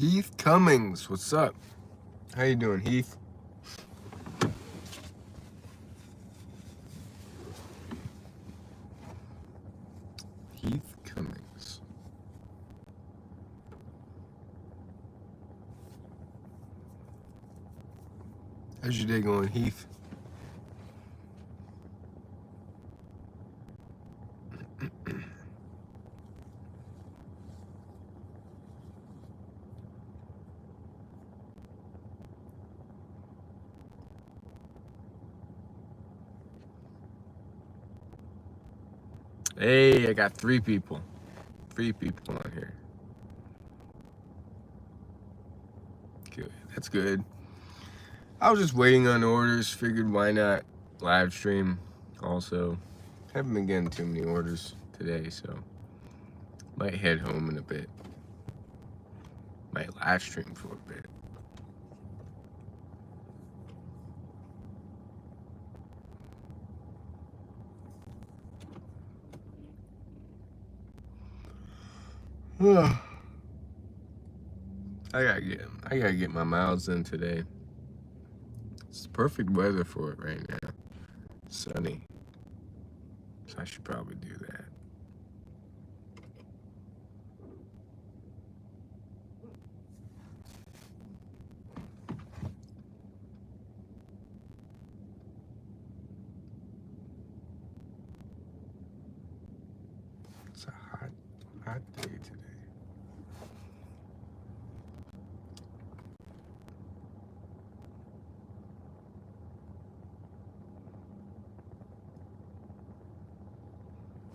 Heath Cummings, what's up? How you doing, Heath? Heath Cummings. How's your day going, Heath? Hey, I got 3 people. 3 people on here. Good. That's good. I was just waiting on orders. Figured why not live stream also. Haven't been getting too many orders today, so might head home in a bit. Might live stream for a bit. I gotta get my miles in today. It's perfect weather for it right now. Sunny. So I should probably do that. It's a hot day today.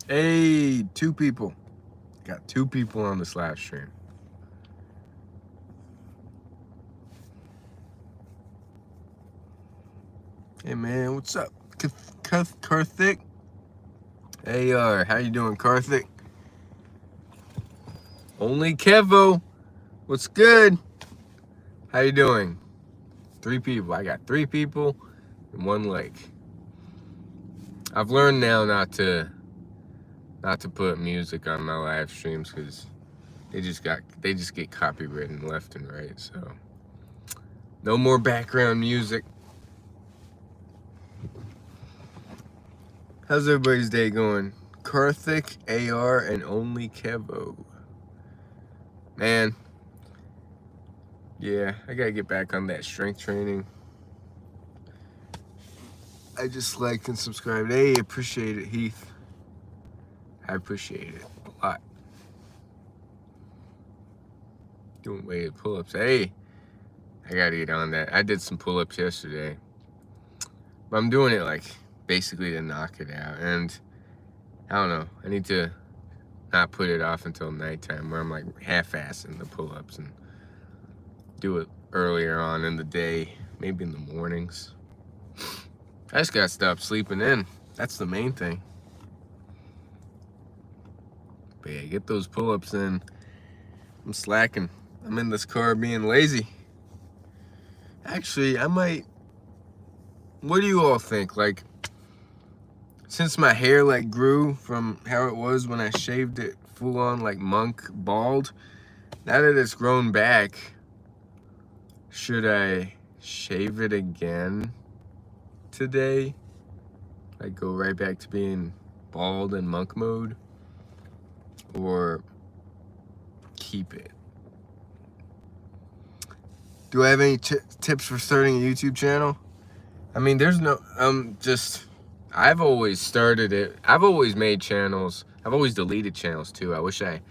Hey, 2 people. Got 2 people on this live stream. Hey man, what's up? Karthik? AR, how you doing, Karthik? Only Kevo, what's good? How you doing? 3 people. I got 3 people and 1 leg. I've learned now not to put music on my live streams because they just get copywritten left and right. So no more background music. How's everybody's day going? Karthik, AR, and Only Kevo. Man, yeah, I gotta get back on that strength training. I just liked and subscribed. Hey, appreciate it, Heath. I appreciate it a lot. Doing weighted pull-ups. Hey, I gotta get on that. I did some pull-ups yesterday, but I'm doing it like basically to knock it out. And I don't know, I need to not put it off until nighttime where I'm like half-assing the pull-ups and do it earlier on in the day, maybe in the mornings. I just gotta stop sleeping in. That's the main thing. But yeah, get those pull-ups in. I'm slacking. I'm in this car being lazy. Actually, I might. What do you all think? Like, since my hair like grew from how it was when I shaved it full on like monk bald, now that it's grown back, should I shave it again today? Like go right back to being bald in monk mode? Or keep it? Do I have any tips for starting a YouTube channel? I mean, there's no, I've always started it. I've always made channels. I've always deleted channels too. I wish I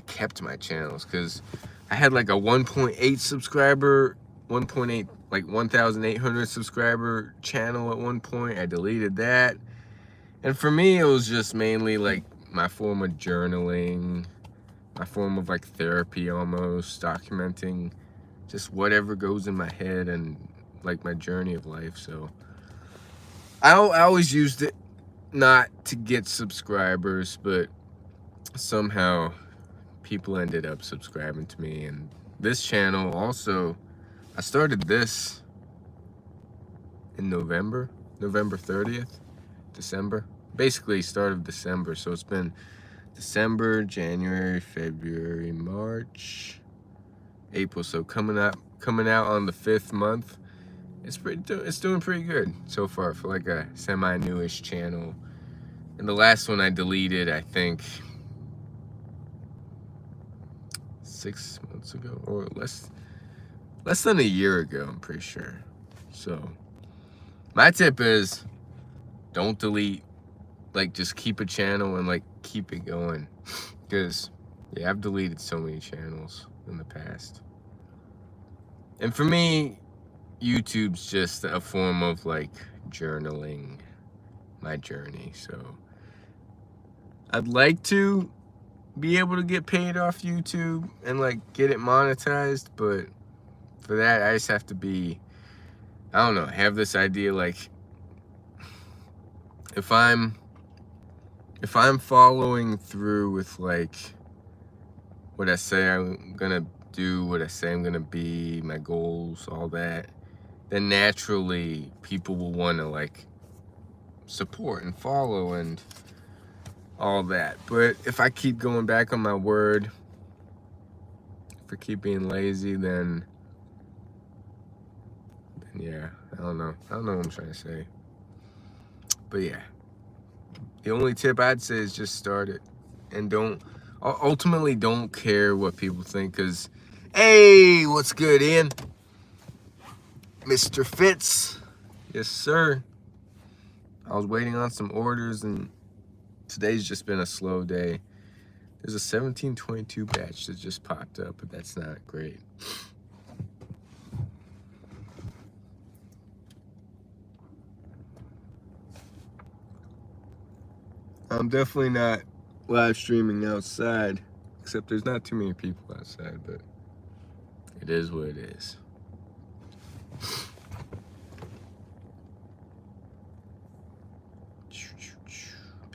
kept my channels because I had like a 1.8 subscriber, 1.8, like 1,800 subscriber channel at one point. I deleted that. And for me, it was just mainly like my form of journaling, my form of like therapy almost, documenting just whatever goes in my head and like my journey of life. So I always used it not to get subscribers, but somehow people ended up subscribing to me. And this channel also, I started this in November 30th, December, basically start of December. So it's been December, January, February, March, April. So coming out on the 5th month. It's doing pretty good so far for like a semi-newish channel. And the last one I deleted, I think 6 months ago or less than a year ago, I'm pretty sure. So my tip is don't delete, like just keep a channel and like keep it going. Because yeah, I've deleted so many channels in the past. And for me, YouTube's just a form of like journaling my journey. So I'd like to be able to get paid off YouTube and like get it monetized, but for that I just have to be, I don't know, have this idea like if I'm following through with like what I say I'm gonna do, what I say I'm gonna be, my goals, all that, then naturally people will want to like support and follow and all that. But if I keep going back on my word, if I keep being lazy, then yeah, I don't know what I'm trying to say. But yeah, the only tip I'd say is just start it and ultimately don't care what people think. Because hey, what's good, Ian? Mr. Fitz. Yes, sir. I was waiting on some orders and today's just been a slow day. There's a 1722 batch that just popped up, but that's not great. I'm definitely not live streaming outside, except there's not too many people outside, but it is what it is.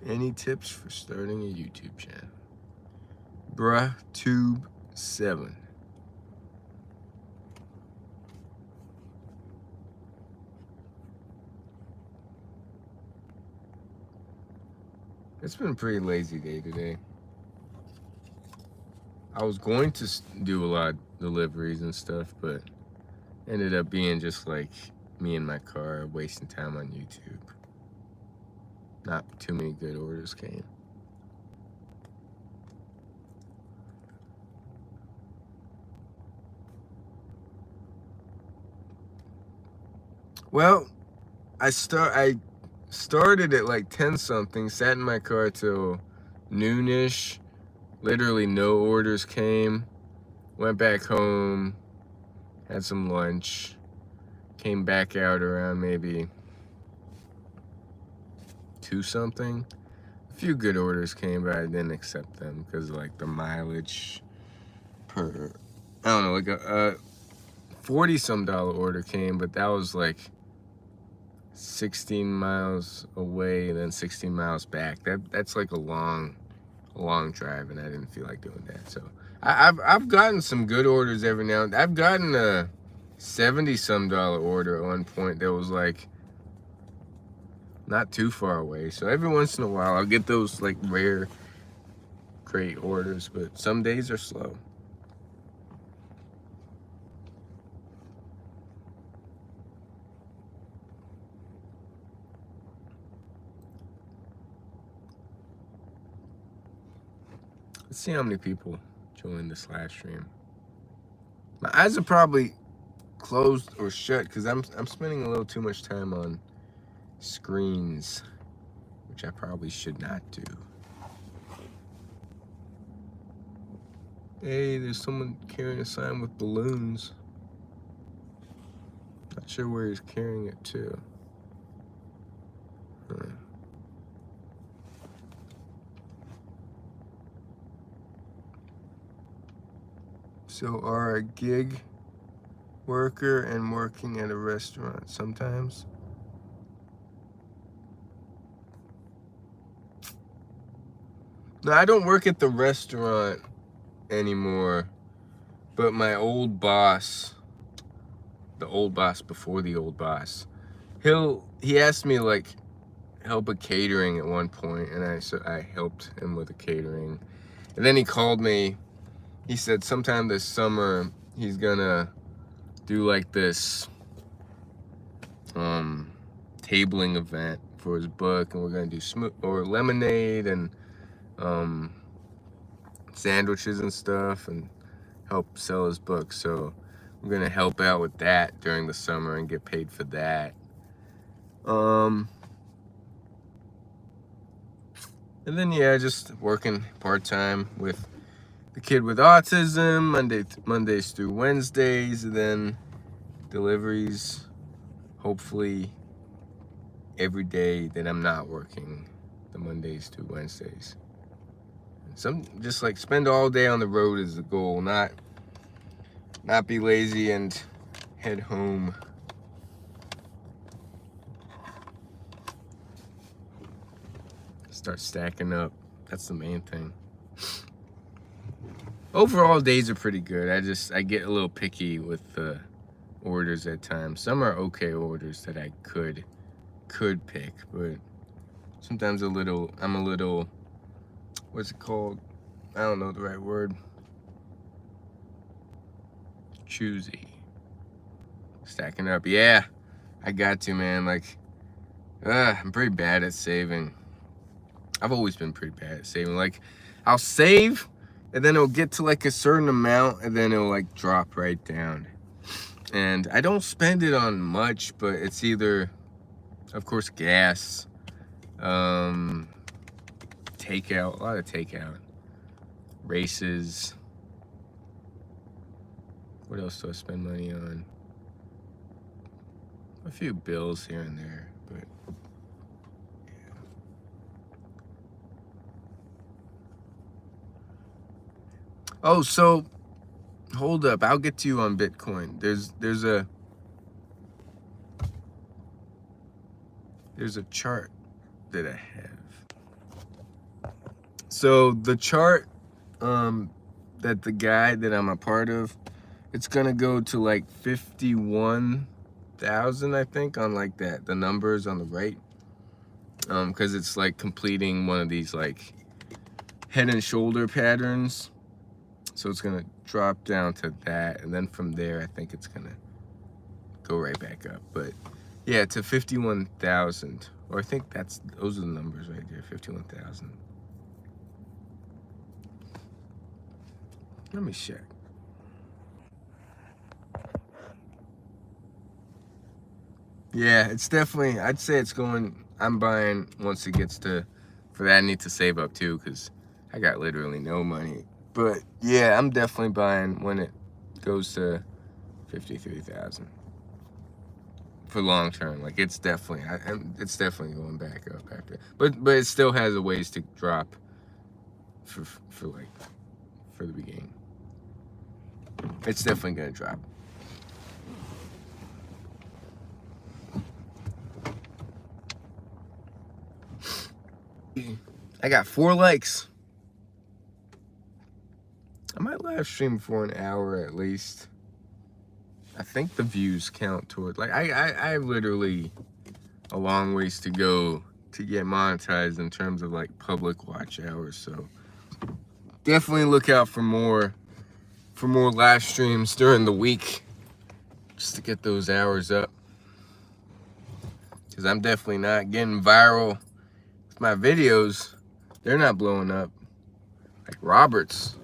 Any tips for starting a YouTube channel? Bruh Tube 7. It's been a pretty lazy day today. I was going to do a lot of deliveries and stuff, but ended up being just like me in my car wasting time on YouTube. Not too many good orders came. Well, I started at like 10 something, sat in my car till noonish. Literally no orders came. Went back home, had some lunch, came back out around maybe 2 something. A few good orders came, but I didn't accept them because of like the mileage per, I don't know, like a $40 some order came, but that was like 16 miles away and then 16 miles back. That's like a long drive, and I didn't feel like doing that. So I've gotten some good orders every now and then. I've gotten a $70 some order at one point that was like not too far away. So every once in a while I'll get those like rare great orders, but some days are slow. Let's see how many people join this live stream. My eyes are probably closed or shut because I'm spending a little too much time on screens, which I probably should not do. Hey, there's someone carrying a sign with balloons. Not sure where he's carrying it to. Huh. So are a gig worker and working at a restaurant sometimes? No, I don't work at the restaurant anymore, but my old boss, the old boss before the old boss, he asked me like help with catering at one point, and I helped him with the catering. And then he called me. He said sometime this summer he's gonna do like this tabling event for his book, and we're gonna do lemonade and sandwiches and stuff, and help sell his book. So I'm gonna help out with that during the summer and get paid for that. And then yeah, just working part-time with the kid with autism, Mondays through Wednesdays, and then deliveries, hopefully every day that I'm not working, the Mondays through Wednesdays. Some just like spend all day on the road is the goal, not be lazy and head home. Start stacking up. That's the main thing. Overall, days are pretty good. I get a little picky with the orders at times. Some are okay orders that I could pick, but sometimes I'm a little, what's it called? I don't know the right word. Choosy. Stacking up. Yeah, I got to, man. Like, I'm pretty bad at saving. I've always been pretty bad at saving. Like, I'll save, and then it'll get to like a certain amount, and then it'll like drop right down. And I don't spend it on much, but it's either, of course, gas, takeout, a lot of takeout, races. What else do I spend money on? A few bills here and there, but yeah. Oh, so hold up, I'll get to you on Bitcoin. There's a chart that I have. So the chart that the guide that I'm a part of, it's gonna go to like 51,000, I think, on like that, the numbers on the right. Because it's like completing one of these like head and shoulder patterns. So it's gonna drop down to that, and then from there, I think it's gonna go right back up. But yeah, to 51,000, or I think those are the numbers right there, 51,000. Let me check. Yeah, it's definitely, I'd say it's going, I'm buying once it gets to, for that I need to save up too, because I got literally no money. But yeah, I'm definitely buying when it goes to 53,000 for long term. Like it's definitely, it's definitely going back up after. But it still has a ways to drop for the beginning. It's definitely gonna drop. I got 4 likes. I might live stream for an hour at least. I think the views count toward, like, I have literally a long ways to go to get monetized in terms of like public watch hours. So definitely look out for more live streams during the week, just to get those hours up. Because I'm definitely not getting viral with my videos. They're not blowing up. Like Robert's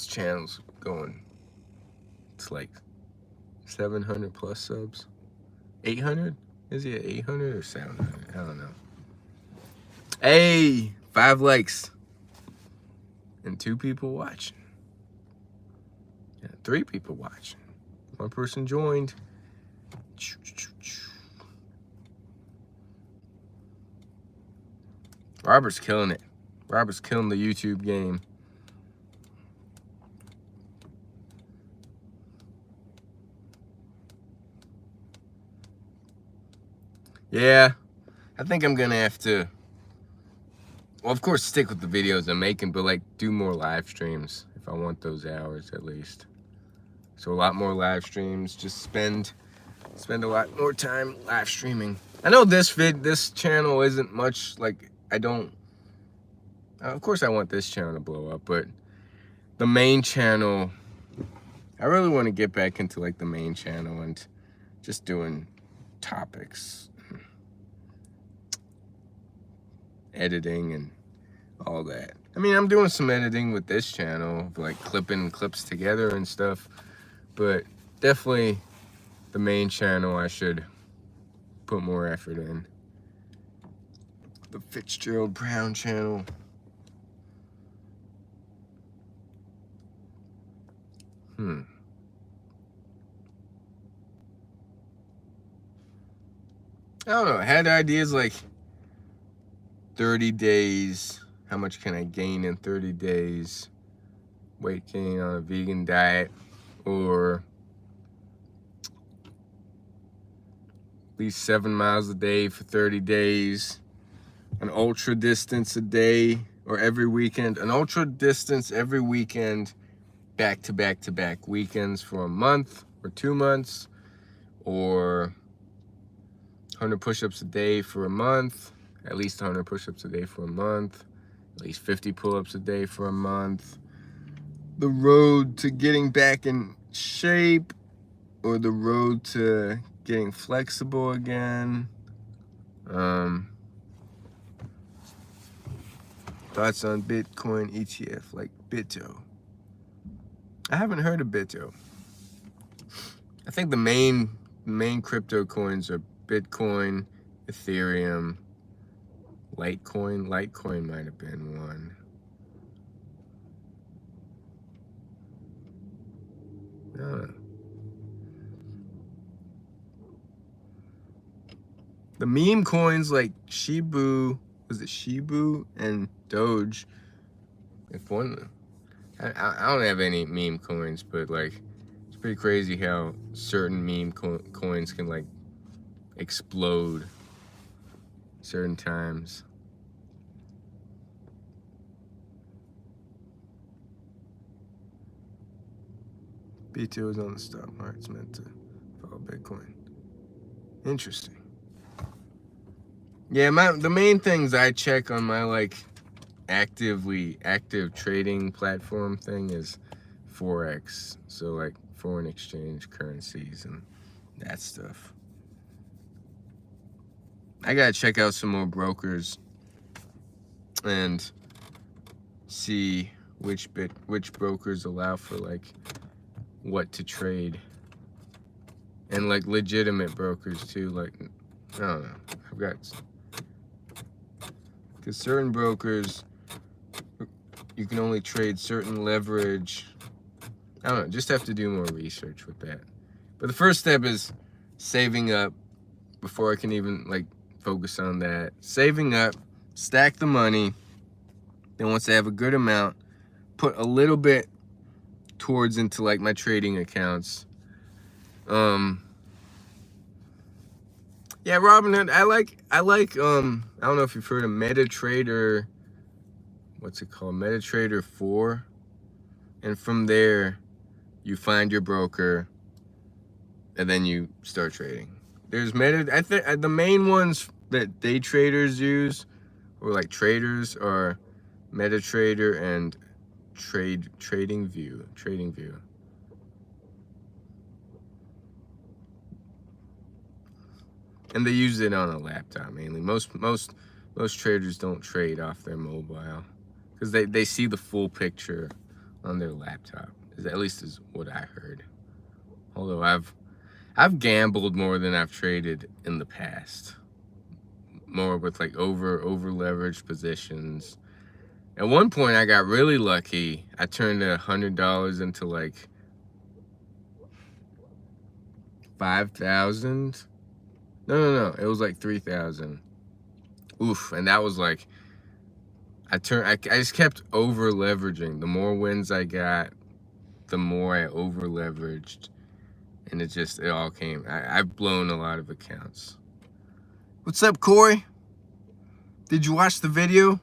channel's going, it's like 700 plus subs. 800? Is he at 800 or 700? I don't know. Hey, 5 likes. And 2 people watching. Yeah, 3 people watching. 1 person joined. Robert's killing it. Robert's killing the YouTube game. Yeah, I think I'm gonna have to, well, of course, stick with the videos I'm making, but like do more live streams if I want those hours at least. So a lot more live streams, just spend a lot more time live streaming. I know this channel isn't much, like, of course I want this channel to blow up, but the main channel, I really want to get back into like the main channel and just doing topics, editing and all that. I mean, I'm doing some editing with this channel, like clipping clips together and stuff, but definitely the main channel I should put more effort in. The Fitzgerald Brown channel. I don't know, I had ideas like 30 days. How much can I gain in 30 days? Weight gain on a vegan diet, or at least 7 miles a day for 30 days. An ultra distance a day or every weekend. An ultra distance every weekend, back to back to back weekends for a month or 2 months, or 100 push-ups a day for a month, at least 100 push-ups a day for a month, at least 50 pull-ups a day for a month. The road to getting back in shape, or the road to getting flexible again. Thoughts on Bitcoin ETF, like Bitto. I haven't heard of Bitto. I think the main crypto coins are Bitcoin, Ethereum, Litecoin. Litecoin might have been one. I don't know. The meme coins like Shibu, was it Shibu and Doge? If one, I don't have any meme coins, but like it's pretty crazy how certain meme coins can like explode certain times. BTO is on the stock market. It's meant to follow Bitcoin. Interesting. Yeah, the main things I check on my like active trading platform thing is Forex. So like foreign exchange currencies and that stuff. I gotta check out some more brokers and see which brokers allow for like what to trade, and like legitimate brokers too. Like I don't know, I've got, because certain brokers you can only trade certain leverage. I don't know, just have to do more research with that. But the first step is saving up before I can even like focus on that. Saving up, stack the money. Then once I have a good amount, put a little bit towards into like my trading accounts. Yeah, Robinhood, I like I don't know if you've heard of MetaTrader. What's it called? MetaTrader 4. And from there you find your broker and then you start trading. There's I think the main ones that day traders use, or like traders, are MetaTrader and TradingView. And they use it on a laptop mainly. Most traders don't trade off their mobile because they see the full picture on their laptop. At least is what I heard. Although I've gambled more than I've traded in the past. More with like over leveraged positions. At one point I got really lucky. I turned $100 into like 5,000. No. It was like 3,000. Oof. And that was like, I just kept over leveraging. The more wins I got, the more I over leveraged. And it all came. I've blown a lot of accounts. What's up, Corey? Did you watch the video?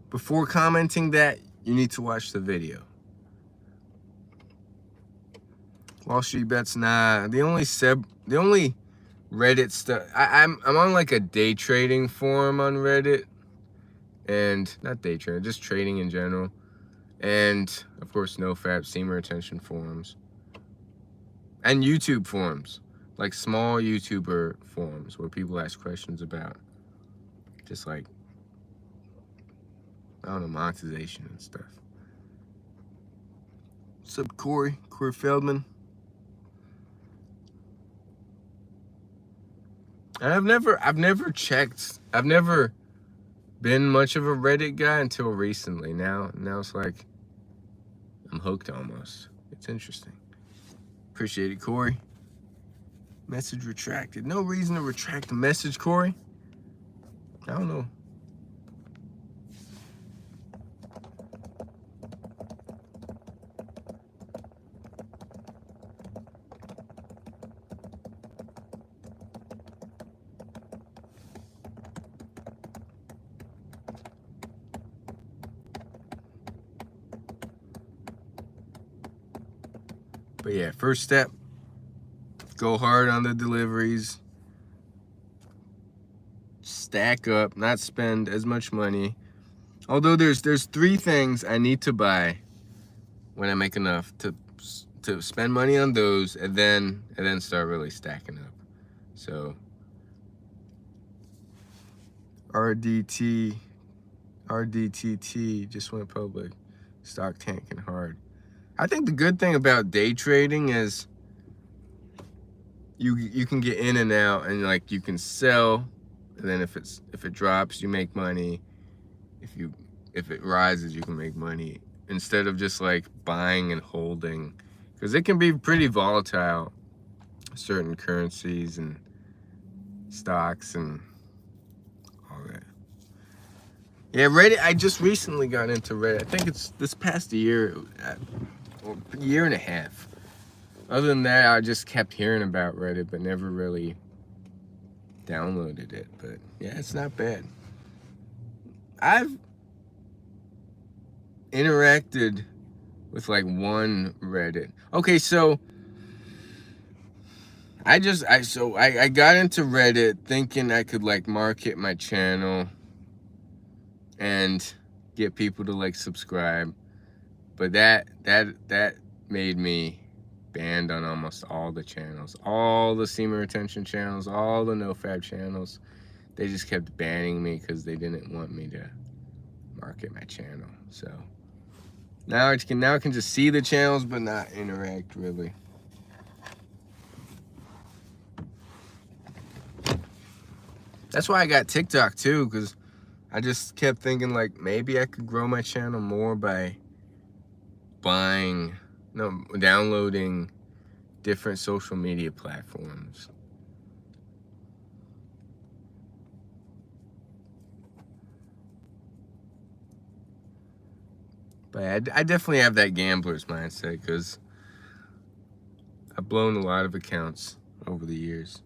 Before commenting that, you need to watch the video. Wall Street Bets, nah. The only Reddit stuff. I'm on like a day trading forum on Reddit, and not day trading, just trading in general, and of course NoFap, Steamer Attention forums, and YouTube forums, like small YouTuber forums where people ask questions about just like, I don't know, monetization and stuff. What's up, Corey Feldman? And I've never checked. I've never been much of a Reddit guy until recently. Now it's like I'm hooked almost. It's interesting. Appreciate it, Corey. Message retracted. No reason to retract the message, Corey. I don't know. But yeah, first step, go hard on the deliveries. Stack up, not spend as much money. Although there's 3 things I need to buy when I make enough to spend money on those, and then start really stacking up. So RDTT just went public. Stock tanking hard. I think the good thing about day trading is you can get in and out, and like you can sell, and then if it drops, you make money. If it rises, you can make money, instead of just like buying and holding, because it can be pretty volatile, certain currencies and stocks and all that. Yeah, Reddit, I just recently got into Reddit. I think it's this past year, or a year and a half. Other than that, I just kept hearing about Reddit, but never really downloaded it. But yeah, it's not bad. I've interacted with like one Reddit. Okay, so I got into Reddit thinking I could like market my channel and get people to like subscribe, but that made me banned on almost all the channels, all the semen retention channels, all the nofab channels. They just kept banning me because they didn't want me to market my channel. So now I can just see the channels but not interact really. That's why I got TikTok too, because I just kept thinking like maybe I could grow my channel more by downloading different social media platforms. But I definitely have that gambler's mindset because I've blown a lot of accounts over the years.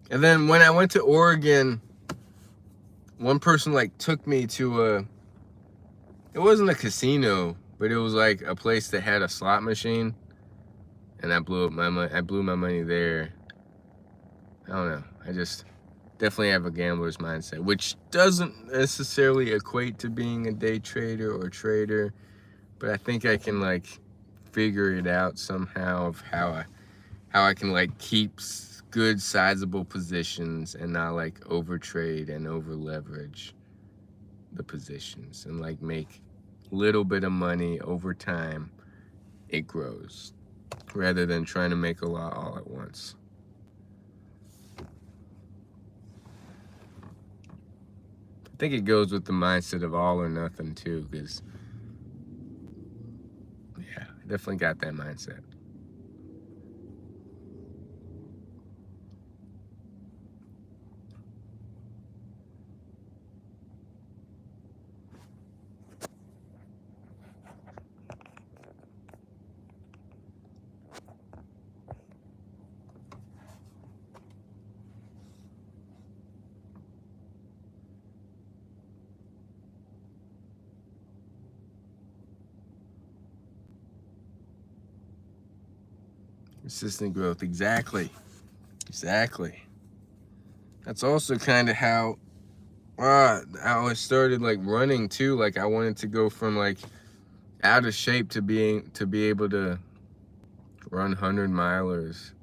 And then when I went to Oregon, one person like took me to it wasn't a casino, but it was like a place that had a slot machine, and I blew my money there. I don't know. I just definitely have a gambler's mindset, which doesn't necessarily equate to being a day trader or trader, but I think I can like figure it out somehow of how I can like keep good sizable positions and not like overtrade and over leverage the positions and like make little bit of money over time. It grows rather than trying to make a lot all at once. I think it goes with the mindset of all or nothing too, because yeah, I definitely got that mindset. Consistent growth, exactly. That's also kind of how I started like running too. Like I wanted to go from like out of shape to be able to run 100-milers,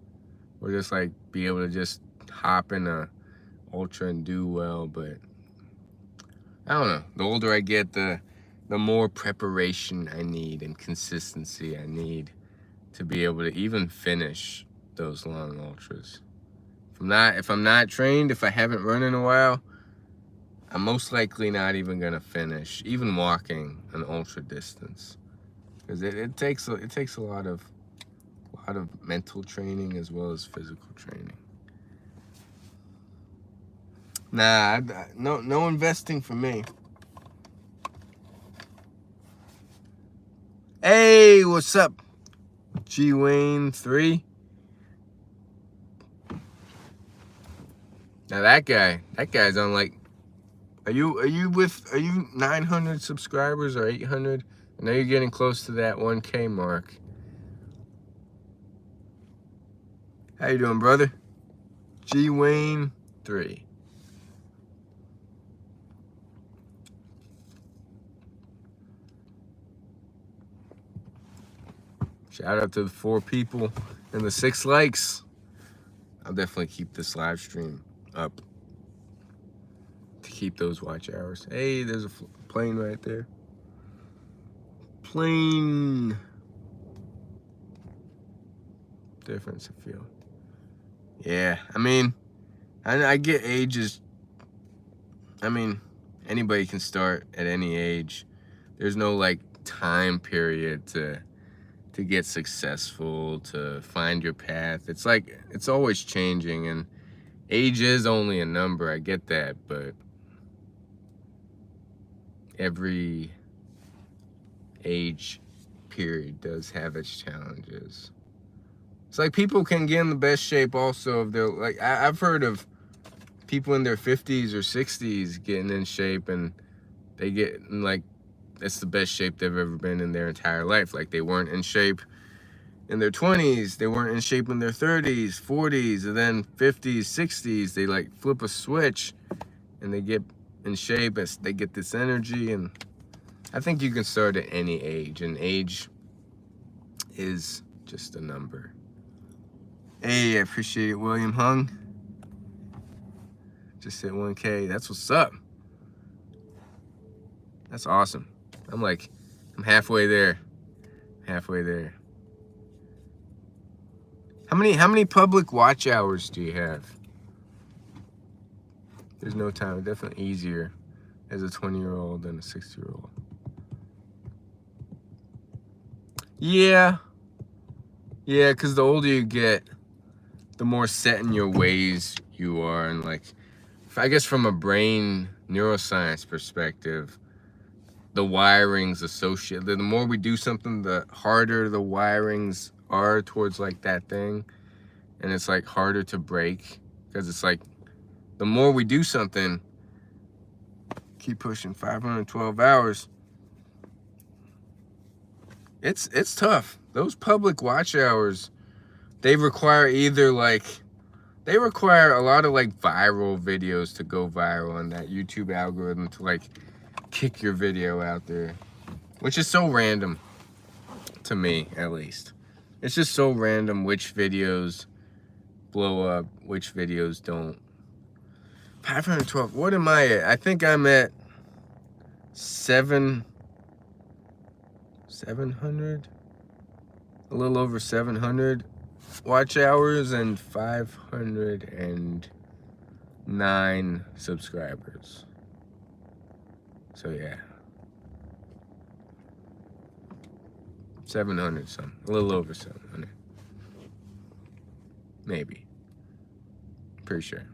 or just like be able to just hop in a ultra and do well. But I don't know. The older I get, the more preparation I need and consistency I need to be able to even finish those long ultras. If I'm not trained, if I haven't run in a while, I'm most likely not even gonna finish, even walking an ultra distance, because it takes a lot of mental training as well as physical training. Nah, no investing for me. Hey, what's up, G Wayne 3? Now that guy's on like, are you 900 subscribers or 800? I know you're getting close to that 1K mark. How you doing, brother? G Wayne 3. Shout out to the 4 people and the 6 likes. I'll definitely keep this live stream up to keep those watch hours. Hey, there's a plane right there. Plane. Difference I feel. Yeah, I mean, I get ages. I mean, anybody can start at any age. There's no like time period to get successful, to find your path. It's like, it's always changing, and age is only a number. I get that, but every age period does have its challenges. It's like people can get in the best shape also if they're like, I've heard of people in their 50s or 60s getting in shape, and they get in, like, it's the best shape they've ever been in their entire life. Like, they weren't in shape in their 20s, they weren't in shape in their 30s, 40s, and then 50s, 60s, they like flip a switch and they get in shape, as they get this energy. And I think you can start at any age, and age is just a number. Hey, I appreciate it, William Hung. Just hit 1K. That's what's up. That's awesome. I'm halfway there. Halfway there. How many public watch hours do you have? There's no time. Definitely easier as a 20-year-old than a 60-year-old. Yeah, because the older you get, the more set in your ways you are. And like, I guess from a brain neuroscience perspective, the wirings associated, the more we do something, the harder the wirings are towards like that thing. And it's like harder to break, because it's like the more we do something, keep pushing 512 hours. It's tough. Those public watch hours, they require either like, they require a lot of like viral videos to go viral, and that YouTube algorithm to like kick your video out there, which is so random to me, at least. It's just so random which videos blow up, which videos don't. 512, what am I at? I think I'm at 700, a little over 700 watch hours and 509 subscribers. So yeah, 700 something, a little over 700, maybe, pretty sure.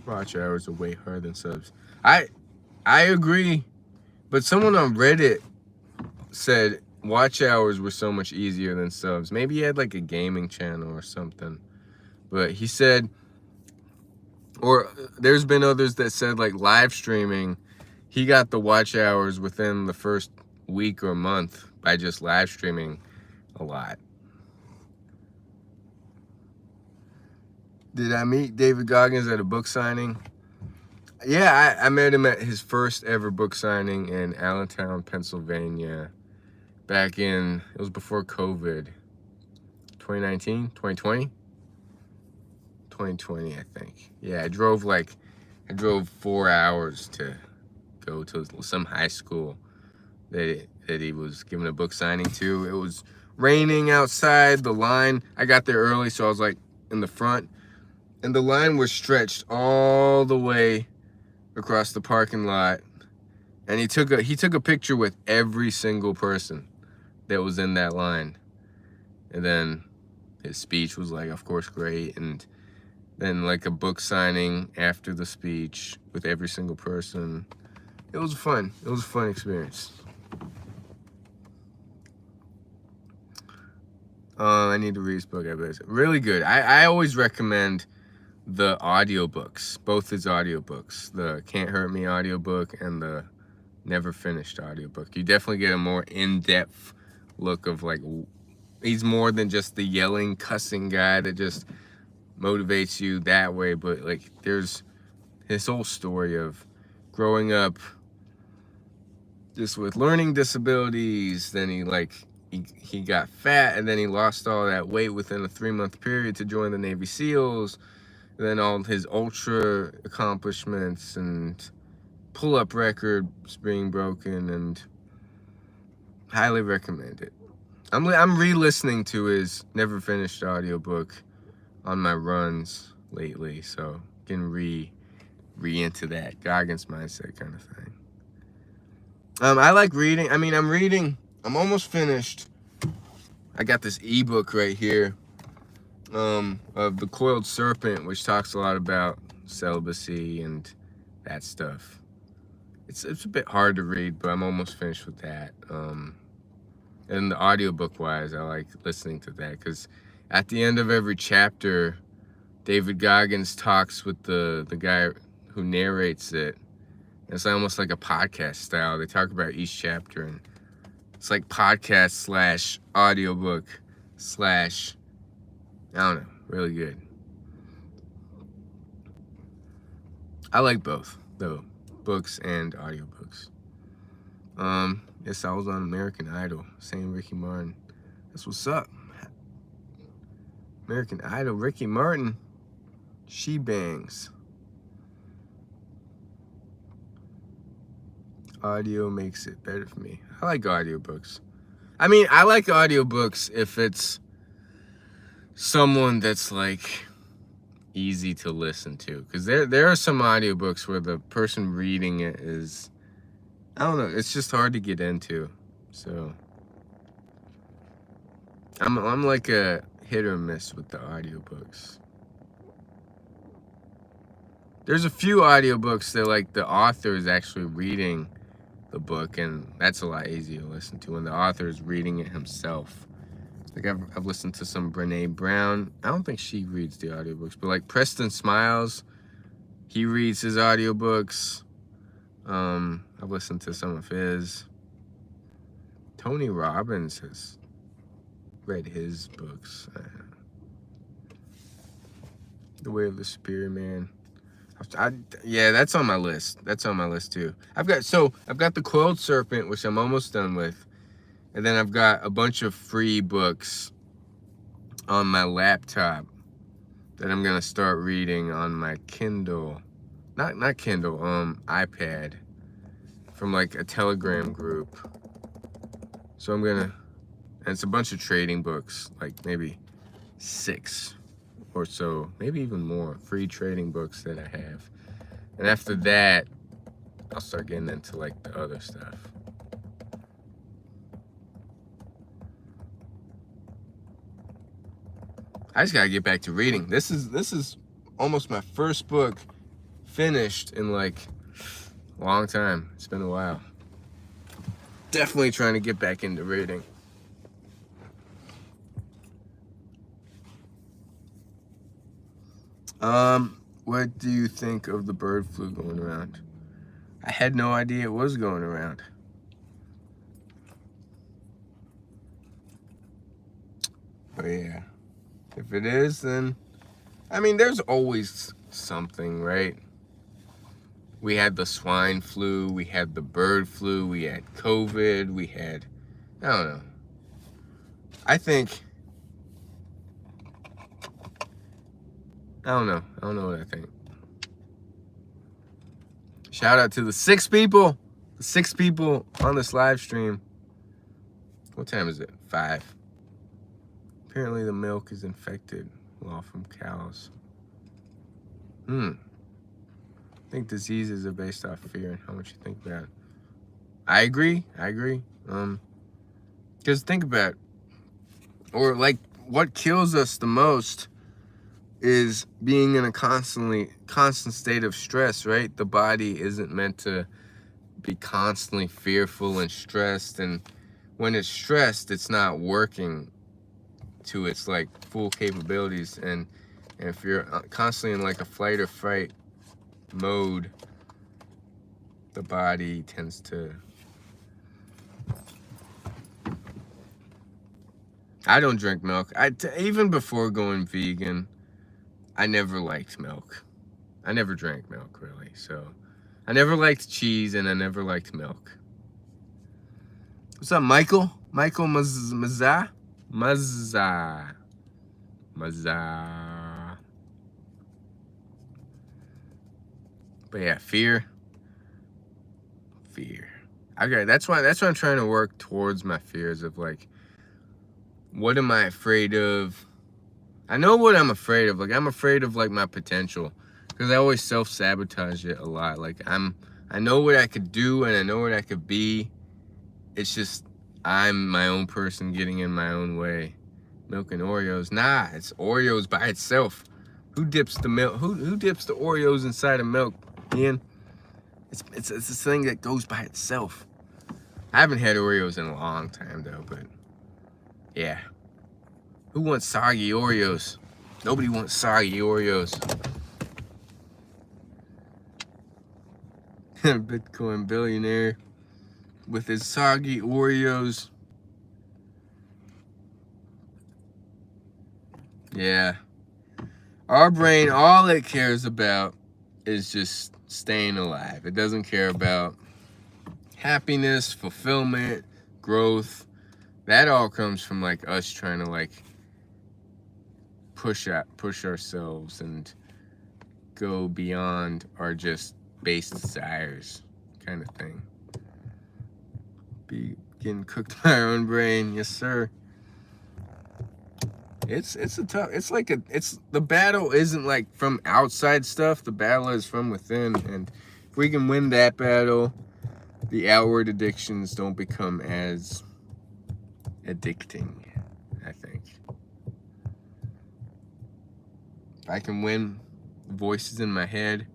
Watch hours are way harder than subs. I agree, but someone on Reddit said watch hours were so much easier than subs. Maybe he had like a gaming channel or something, but he said, or there's been others that said like live streaming, he got the watch hours within the first week or month by just live streaming a lot. Did I meet David Goggins at a book signing? Yeah, I met him at his first ever book signing in Allentown, Pennsylvania, back in, it was before COVID, 2019, 2020? 2020, I think. Yeah, I drove 4 hours to go to some high school that he was giving a book signing to. It was raining outside. The line, I got there early, so I was like in the front. And the line was stretched all the way across the parking lot. And he took a picture with every single person that was in that line. And then his speech was like, of course, great. And then like a book signing after the speech with every single person. It was fun. It was a fun experience. I need to read his book. I bet it's really good. I always recommend the audiobooks, both his audiobooks, the Can't Hurt Me audiobook and the Never Finished audiobook. You definitely get a more in-depth look of like, he's more than just the yelling, cussing guy that just motivates you that way, but like there's his whole story of growing up just with learning disabilities. Then he got fat, and then he lost all that weight within a 3-month period to join the Navy SEALs. And then all his ultra accomplishments and pull-up records being broken, and highly recommend it. I'm re-listening to his Never Finished audiobook on my runs lately, so getting re into that Goggins mindset kind of thing. I like reading. I mean, I'm almost finished. I got this ebook right here of The Coiled Serpent, which talks a lot about celibacy and that stuff. it's a bit hard to read, but I'm almost finished with that. And the audiobook wise, I like listening to that because at the end of every chapter, David Goggins talks with the guy who narrates it. It's almost like a podcast style. They talk about each chapter, and it's like podcast / audiobook / I don't know, really good. I like both, though, books and audiobooks. Yes, I was on American Idol, saying Ricky Martin. That's what's up. American Idol, Ricky Martin, she bangs. Audio makes it better for me. I like audiobooks. I mean, I like audiobooks if it's someone that's like easy to listen to. Because there are some audiobooks where the person reading it is, I don't know, it's just hard to get into. So I'm like a hit or miss with the audiobooks. There's a few audiobooks that like the author is actually reading the book, and that's a lot easier to listen to when the author is reading it himself. Like I've listened to some Brene Brown. I don't think she reads the audiobooks, but like Preston Smiles, he reads his audiobooks. I've listened to some of his. Tony Robbins has read his books. The Way of the Superior Man. Yeah, that's on my list. That's on my list too. I've got The Coiled Serpent, which I'm almost done with. And then I've got a bunch of free books on my laptop that I'm gonna start reading on my Kindle. Not Kindle, iPad. From like a Telegram group. So and it's a bunch of trading books, like maybe 6 or so, maybe even more free trading books that I have. And after that, I'll start getting into like the other stuff. I just gotta get back to reading. This is almost my first book finished in like a long time. It's been a while. Definitely trying to get back into reading. What do you think of the bird flu going around? I had no idea it was going around. But yeah, if it is, then, I mean, there's always something, right? We had the swine flu, we had the bird flu, we had COVID, we had, I don't know. I don't know what I think. Shout out to the 6 people on this live stream. What time is it? 5. Apparently the milk is infected, well, from cows. I think diseases are based off fear and how much you think about it. I agree. Because think about it. Or like what kills us the most is being in a constant state of stress, right? The body isn't meant to be constantly fearful and stressed, and when it's stressed, it's not working to its like full capabilities. And if you're constantly in like a flight or fight mode, the body tends to. I don't drink milk. Even before going vegan, I never liked milk. I never drank milk, really. So I never liked cheese, and I never liked milk. What's up, Michael? Michael Mazza. But yeah, fear. Okay, that's why I'm trying to work towards my fears of like, what am I afraid of? I know what I'm afraid of. Like, I'm afraid of like my potential, because I always self-sabotage it a lot. Like I know what I could do and I know what I could be. It's just I'm my own person getting in my own way. Milk and Oreos. Nah, it's Oreos by itself. Who dips the milk? Who dips the Oreos inside of milk, Ian? It's this thing that goes by itself. I haven't had Oreos in a long time though, but yeah. Who wants soggy Oreos? Nobody wants soggy Oreos. Bitcoin billionaire with his soggy Oreos. Yeah. Our brain, all it cares about is just staying alive. It doesn't care about happiness, fulfillment, growth. That all comes from like us trying to like push ourselves and go beyond our just base desires kind of thing. Be getting cooked by our own brain, yes sir. It's a tough, the battle isn't like from outside stuff, the battle is from within, and if we can win that battle, the outward addictions don't become as addicting, I think. If I can win the voices in my head,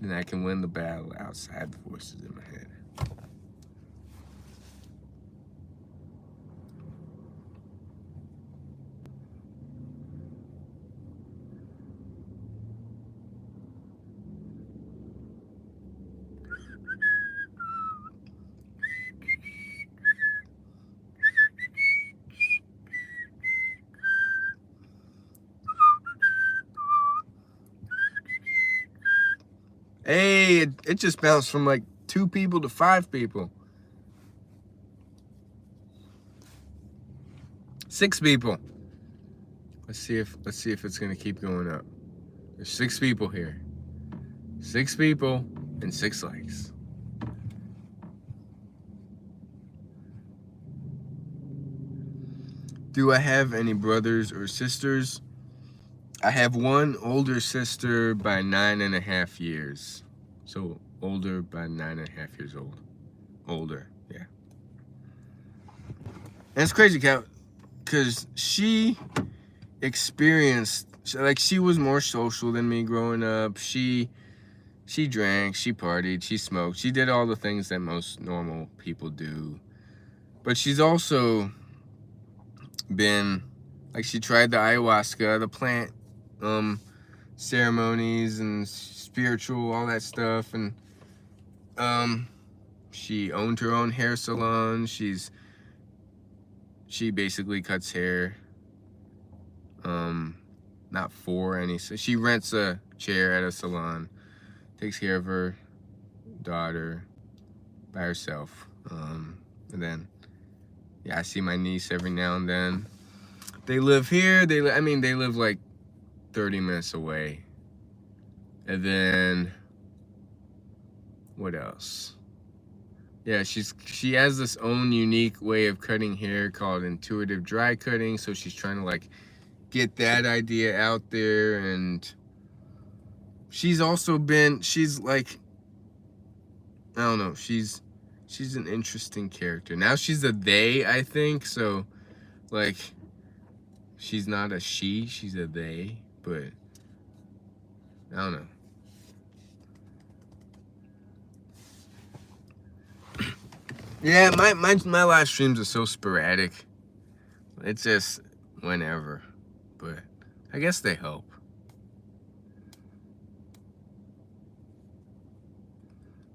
then I can win the battle outside the voices in my head. Hey, it just bounced from like 2 people to 5 people. 6 people. Let's see if it's gonna keep going up. There's 6 people here. 6 people and 6 likes. Do I have any brothers or sisters? I have one older sister by 9.5 years. So older by 9.5 years old. Older, yeah. And it's crazy, Cal, because she experienced, like, she was more social than me growing up. She drank, she partied, she smoked. She did all the things that most normal people do. But she's also been, like, she tried the ayahuasca, the plant ceremonies and spiritual, all that stuff, and she owned her own hair salon. She basically cuts hair, not for any, so she rents a chair at a salon, takes care of her daughter by herself, and then yeah, I see my niece every now and then. They live here. They live like 30 minutes away. And then what else? Yeah, she has this own unique way of cutting hair called intuitive dry cutting. So she's trying to like get that idea out there. And she's also been, she's like, I don't know, she's an interesting character. Now she's a they, I think. So like, she's not a she, she's a they, but I don't know. Yeah, my live streams are so sporadic. It's just whenever, but I guess they help.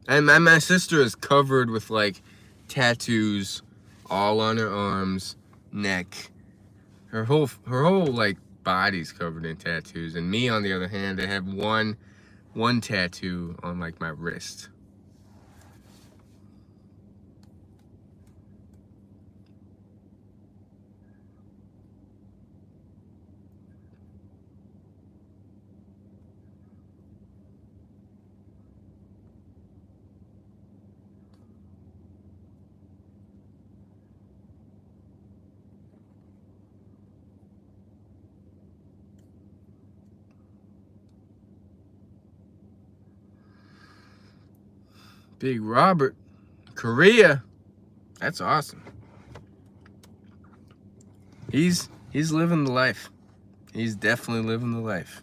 And my sister is covered with like tattoos all on her arms, neck. Her whole like body's covered in tattoos. And me, on the other hand, I have one tattoo on like my wrist. Big Robert, Korea. That's awesome. He's living the life. He's definitely living the life.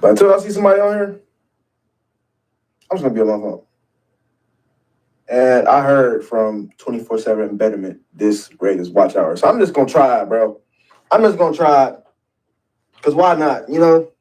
But until I see somebody on here, I'm just gonna be on my phone. And I heard from 247 Betterment this greatest watch hour. So I'm just gonna try it, bro. I'm just gonna try it. Cause why not? You know?